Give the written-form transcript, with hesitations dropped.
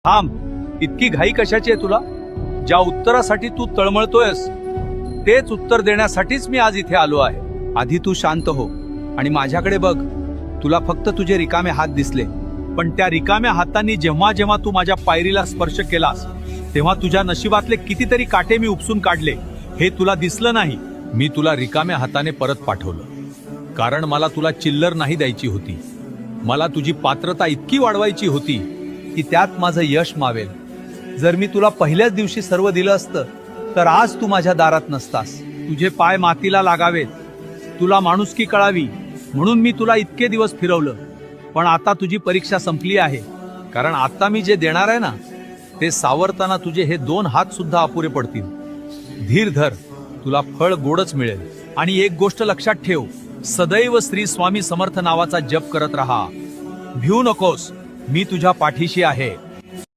थांब, इतकी घाई कशाची आहे तुला? ज्या उत्तरासाठी तू तळमळतोयस तेच उत्तर देण्यासाठीच मी आज इथे आलो आहे. आधी तू शांत हो आणि माझ्याकडे बघ. तुला फक्त तुझे रिकामे हात दिसले, पण त्या रिकाम्या हातांनी जेव्हा जेव्हा तू माझ्या पायरीला स्पर्श केलास तेव्हा तुझ्या नशिबातले कितीतरी काटे मी उपसून काढले. हे तुला दिसलं नाही. मी तुला रिकाम्या हाताने परत पाठवलं, कारण मला तुला चिल्लर नाही द्यायची होती. मला तुझी पात्रता इतकी वाढवायची होती की त्यात माझं यश मावेल. जर मी तुला पहिल्याच दिवशी सर्व दिलं असतं तर आज तू माझ्या दारात नसतास. तुझे पाय मातीला लागावेत, तुला माणुसकी कळावी म्हणून मी तुला इतके दिवस फिरवलं. पण आता तुझी परीक्षा संपली आहे, कारण आता मी जे देणार आहे ना ते सावरताना तुझे हे 2 हात सुद्धा अपुरे पडतील. धीर धर, तुला फळ गोडच मिळेल. आणि एक गोष्ट लक्षात ठेव, सदैव श्री स्वामी समर्थ नावाचा जप करत राहा. भिवू नकोस, मी तुझ्या पाठीशी आहे.